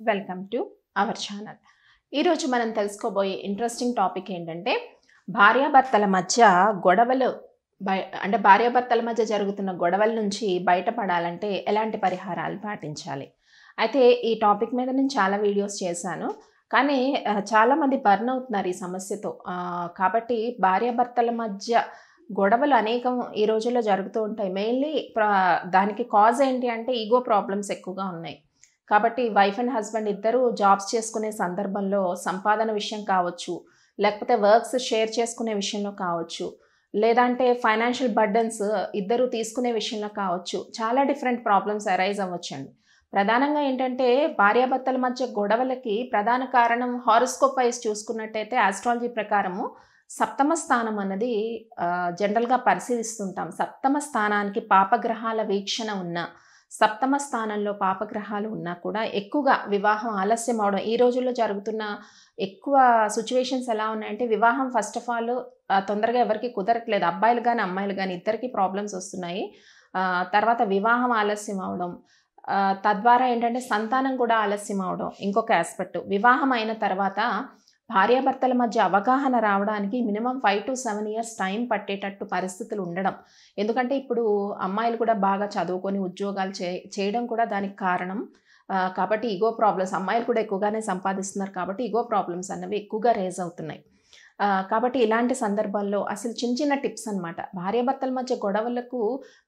Welcome to our channel. ఈరోజు మనం తెలుసుకోబోయే ఇంట్రెస్టింగ్ టాపిక్ ఏంటంటే భార్యాభర్తల మధ్య గొడవలు భార్యాభర్తల మధ్య జరుగుతున్న గొడవల నుంచి బయటపడాలంటే ఎలాంటి పరిహారాలు పాటించాలి. అయితే ఈ టాపిక్ మీద నేను చాలా వీడియోస్ చేశాను. కానీ చాలామంది బర్న్ అవుతున్నారు ఈ సమస్యతో. కాబట్టి భార్యాభర్తల మధ్య గొడవలు అనేకం ఈ రోజుల్లో జరుగుతూ ఉంటాయి. మెయిన్లీ దానికి కాజ్ ఏంటి అంటే ఈగో ప్రాబ్లమ్స్ ఎక్కువగా ఉన్నాయి. కాబట్టి వైఫ్ అండ్ హస్బెండ్ ఇద్దరు జాబ్స్ చేసుకునే సందర్భంలో సంపాదన విషయం కావచ్చు, లేకపోతే వర్క్స్ షేర్ చేసుకునే విషయంలో కావచ్చు, లేదంటే ఫైనాన్షియల్ బర్డన్స్ ఇద్దరు తీసుకునే విషయంలో కావచ్చు, చాలా డిఫరెంట్ ప్రాబ్లమ్స్ అరైజ్ అవ్వచ్చండి. ప్రధానంగా ఏంటంటే భార్యాభర్తల మధ్య గొడవలకి ప్రధాన కారణం హారోస్కోప్ వైజ్ చూసుకున్నట్టయితే ఆస్ట్రాలజీ ప్రకారము సప్తమ స్థానం అన్నది జనరల్గా పరిశీలిస్తుంటాం. సప్తమ స్థానానికి పాపగ్రహాల వీక్షణ ఉన్న సప్తమ స్థానంలో పాపగ్రహాలు ఉన్నా కూడా ఎక్కువగా వివాహం ఆలస్యం అవడం ఈ రోజుల్లో జరుగుతున్న ఎక్కువ సిచ్యువేషన్స్ ఎలా ఉన్నాయంటే వివాహం ఫస్ట్ ఆఫ్ ఆల్ తొందరగా ఎవరికి కుదరట్లేదు. అబ్బాయిలు కానీ అమ్మాయిలు కానీ ఇద్దరికి ప్రాబ్లమ్స్ వస్తున్నాయి. తర్వాత వివాహం ఆలస్యం అవడం, తద్వారా ఏంటంటే సంతానం కూడా ఆలస్యం అవడం ఇంకొక ఆస్పెక్ట్. వివాహం అయిన తర్వాత భార్యాభర్తల మధ్య అవగాహన రావడానికి మినిమం 5 to 7 years టైం పట్టేటట్టు పరిస్థితులు ఉండడం. ఎందుకంటే ఇప్పుడు అమ్మాయిలు కూడా బాగా చదువుకొని ఉద్యోగాలు చేయడం కూడా దానికి కారణం. కాబట్టి ఈగో ప్రాబ్లమ్స్, అమ్మాయిలు కూడా ఎక్కువగానే సంపాదిస్తున్నారు కాబట్టి ఈగో ప్రాబ్లమ్స్ అన్నవి ఎక్కువగా రేజ్ అవుతున్నాయి. కాబట్టి ఇలాంటి సందర్భాల్లో అసలు చిన్న చిన్న టిప్స్ అనమాట. భార్యాభర్తల మధ్య గొడవలకు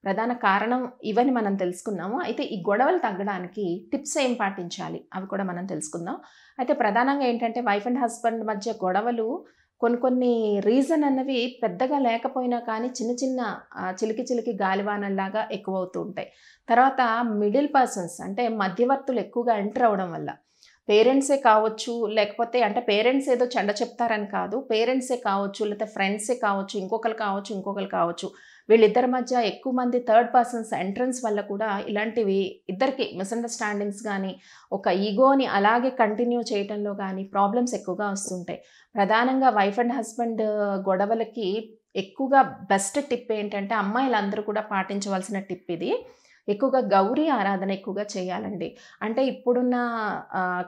ప్రధాన కారణం ఇవని మనం తెలుసుకున్నాము. అయితే ఈ గొడవలు తగ్గడానికి టిప్స్ ఏం పాటించాలి అవి కూడా మనం తెలుసుకుందాం. అయితే ప్రధానంగా ఏంటంటే వైఫ్ అండ్ హస్బెండ్ మధ్య గొడవలు కొన్ని రీజన్ అన్నవి పెద్దగా లేకపోయినా కానీ చిన్న చిన్న చిలికి గాలివానల్లాగా ఎక్కువ అవుతూ ఉంటాయి. తర్వాత మిడిల్ పర్సన్స్ అంటే మధ్యవర్తులు ఎక్కువగా ఎంటర్ అవ్వడం వల్ల, పేరెంట్సే కావచ్చు, లేకపోతే అంటే పేరెంట్స్ ఏదో చెడ్డ చెప్తారని కాదు, పేరెంట్సే కావచ్చు, లేకపోతే ఫ్రెండ్సే కావచ్చు, ఇంకొకరు కావచ్చు, వీళ్ళిద్దరి మధ్య ఎక్కువ మంది థర్డ్ పర్సన్స్ ఎంట్రన్స్ వల్ల కూడా ఇలాంటివి ఇద్దరికి మిస్అండర్స్టాండింగ్స్ కానీ ఒక ఈగోని అలాగే కంటిన్యూ చేయడంలో కానీ ప్రాబ్లమ్స్ ఎక్కువగా వస్తుంటాయి. ప్రధానంగా వైఫ్ అండ్ హస్బెండ్ గొడవలకి ఎక్కువగా బెస్ట్ టిప్ ఏంటంటే అమ్మాయిలందరూ కూడా పాటించవలసిన టిప్ ఇది. ఎక్కువగా గౌరీ ఆరాధన ఎక్కువగా చేయాలండి. అంటే ఇప్పుడున్న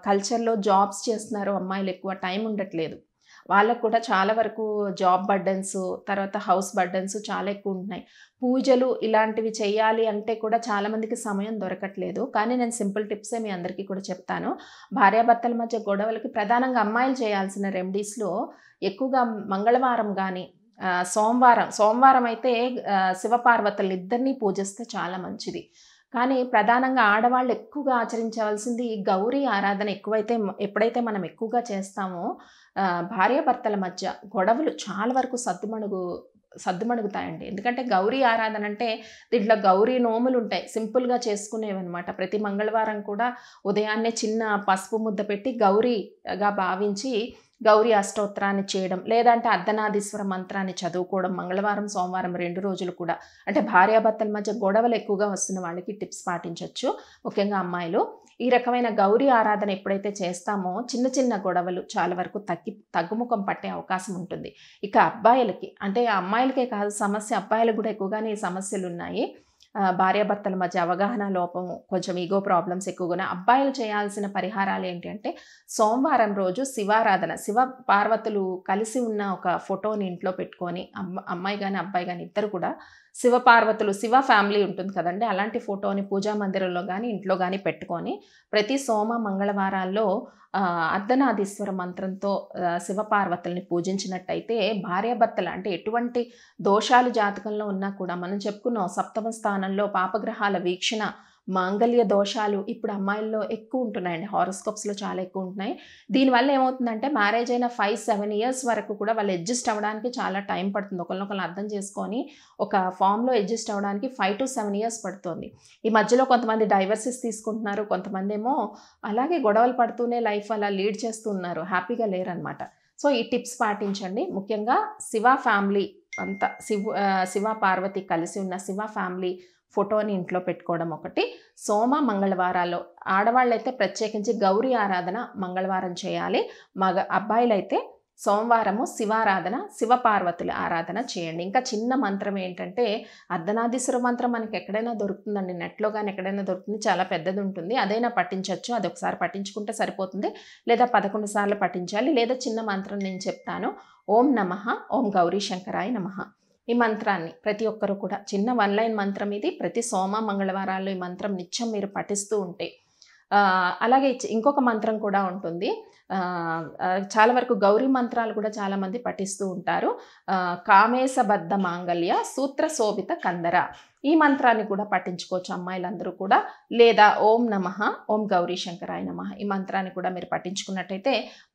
కల్చర్లో జాబ్స్ చేస్తున్నారు అమ్మాయిలు, ఎక్కువ టైం ఉండట్లేదు. వాళ్ళకు కూడా చాలా వరకు జాబ్ బర్డన్స్, తర్వాత హౌస్ బర్డన్స్ చాలా ఎక్కువ ఉంటున్నాయి. పూజలు ఇలాంటివి చేయాలి అంటే కూడా చాలామందికి సమయం దొరకట్లేదు. కానీ నేను సింపుల్ టిప్సే మీ అందరికీ కూడా చెప్తాను. భార్యాభర్తల మధ్య గొడవలకి ప్రధానంగా అమ్మాయిలు చేయాల్సిన రెమెడీస్లో ఎక్కువగా మంగళవారం కానీ సోమవారం అయితే శివపార్వతులు ఇద్దరినీ పూజిస్తే చాలా మంచిది. కానీ ప్రధానంగా ఆడవాళ్ళు ఎక్కువగా ఆచరించవలసింది గౌరీ ఆరాధన. ఎప్పుడైతే మనం ఎక్కువగా చేస్తామో భార్యాభర్తల మధ్య గొడవలు చాలా వరకు సద్దుమణుగుతాయండి. ఎందుకంటే గౌరీ ఆరాధన అంటే దీంట్లో గౌరీ నోములు ఉంటాయి, సింపుల్గా చేసుకునేవి అనమాట. ప్రతి మంగళవారం కూడా ఉదయాన్నే చిన్న పసుపు ముద్ద పెట్టి గౌరీగా భావించి గౌరీ అష్టోత్తరాన్ని చేయడం, లేదంటే అర్ధనాదీశ్వర మంత్రాన్ని చదువుకోవడం మంగళవారం సోమవారం 2 రోజులు కూడా. అంటే భార్యాభర్తల మధ్య గొడవలు ఎక్కువగా వస్తున్న వాళ్ళకి టిప్స్ పాటించవచ్చు, ముఖ్యంగా అమ్మాయిలు. ఈ రకమైన గౌరీ ఆరాధన ఎప్పుడైతే చేస్తామో చిన్న చిన్న గొడవలు చాలా వరకు తగ్గుముఖం పట్టే అవకాశం ఉంటుంది. ఇక అబ్బాయిలకి అంటే అమ్మాయిలకే కాదు సమస్య, అబ్బాయిలకు కూడా ఎక్కువగానే ఈ సమస్యలు ఉన్నాయి. భార్యాభర్తల మధ్య అవగాహన లోపం, కొంచెం ఈగో ప్రాబ్లమ్స్ ఎక్కువగా. అబ్బాయిలు చేయాల్సిన పరిహారాలు ఏంటి అంటే సోమవారం రోజు శివారాధన, శివ పార్వతులు కలిసి ఉన్న ఒక ఫోటోని ఇంట్లో పెట్టుకొని అమ్మాయి కానీ అబ్బాయి కానీ ఇద్దరు కూడా శివ పార్వతులు, శివ ఫ్యామిలీ ఉంటుంది కదండి, అలాంటి ఫోటోని పూజా మందిరంలో కానీ ఇంట్లో కానీ పెట్టుకొని ప్రతి సోమ మంగళవారాల్లో అర్ధనాదీశ్వర మంత్రంతో శివపార్వతుల్ని పూజించినట్టయితే భార్యాభర్తలు అంటే ఎటువంటి దోషాలు జాతకంలో ఉన్నా కూడా, మనం చెప్పుకున్నాం సప్తమ స్థానంలో పాపగ్రహాల వీక్షణ, మాంగళ్య దోషాలు ఇప్పుడు అమ్మాయిల్లో ఎక్కువ ఉంటున్నాయండి. హారోస్కోప్స్లో చాలా ఎక్కువ ఉంటున్నాయి. దీనివల్ల ఏమవుతుందంటే మ్యారేజ్ అయిన 5-7 years వరకు కూడా వాళ్ళు అడ్జస్ట్ అవ్వడానికి చాలా టైం పడుతుంది. ఒకరినొకరు అర్థం చేసుకొని ఒక ఫామ్లో అడ్జస్ట్ అవ్వడానికి 5 to 7 years పడుతుంది. ఈ మధ్యలో కొంతమంది డైవర్సెస్ తీసుకుంటున్నారు, కొంతమంది ఏమో అలాగే గొడవలు పడుతూనే లైఫ్ అలా లీడ్ చేస్తూ ఉన్నారు, హ్యాపీగా లేరనమాట. సో ఈ టిప్స్ పాటించండి. ముఖ్యంగా శివ ఫ్యామిలీ అంతా శివ పార్వతి కలిసి ఉన్న శివ ఫ్యామిలీ ఫోటోని ఇంట్లో పెట్టుకోవడం ఒకటి. మంగళవారాల్లో ఆడవాళ్ళైతే ప్రత్యేకించి గౌరీ ఆరాధన మంగళవారం చేయాలి. అబ్బాయిలైతే సోమవారము శివారాధన, శివపార్వతుల ఆరాధన చేయండి. ఇంకా చిన్న మంత్రం ఏంటంటే అర్ధనాదీశ్వర మంత్రం మనకి ఎక్కడైనా దొరుకుతుందండి, నెట్లో కానీ ఎక్కడైనా దొరుకుతుంది, చాలా పెద్దది ఉంటుంది, అదైనా పఠించవచ్చు. అది ఒకసారి పఠించుకుంటే సరిపోతుంది, లేదా 11 సార్లు పఠించాలి. లేదా చిన్న మంత్రం నేను చెప్తాను, ఓం నమః ఓం గౌరీ శంకరాయ నమః. ఈ మంత్రాన్ని ప్రతి ఒక్కరు కూడా, చిన్న 1 లైన్ మంత్రం ఇది, ప్రతి సోమ మంగళవారాల్లో ఈ మంత్రం నిత్యం మీరు పఠిస్తూ ఉంటే. అలాగే ఇంకొక మంత్రం కూడా ఉంటుంది. చాలా వరకు గౌరీ మంత్రాలు కూడా చాలామంది పఠిస్తూ ఉంటారు. కామేశబద్ధ మాంగళ్య సూత్ర శోభిత కందర, ఈ మంత్రాన్ని కూడా పఠించుకోవచ్చు అమ్మాయిలందరూ కూడా. లేదా ఓం నమః ఓం గౌరీ శంకరాయ నమః, ఈ మంత్రాన్ని కూడా మీరు పఠించుకున్నట్టయితే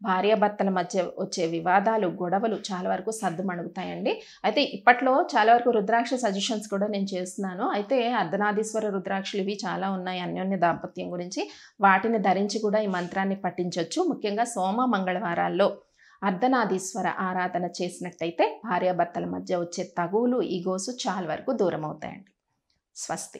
భార్యాభర్తల మధ్య వచ్చే వివాదాలు, గొడవలు చాలా వరకు సద్దుమణుగుతాయండి. అయితే ఇప్పట్లో చాలా వరకు రుద్రాక్ష సజెషన్స్ కూడా నేను చేస్తున్నాను. అయితే అర్ధనాదీశ్వర రుద్రాక్షలు ఇవి చాలా ఉన్నాయి అన్యోన్య దాంపత్యం గురించి, వాటిని ధరించి కూడా ఈ మంత్రాన్ని పఠించవచ్చు. ముఖ్యంగా సోమ మంగళవారాల్లో అర్ధనాదీశ్వర ఆరాధన చేసినట్టయితే భార్యాభర్తల మధ్య వచ్చే తగువులు, ఈగోసు చాలా వరకు దూరం అవుతాయండి. స్వస్తి.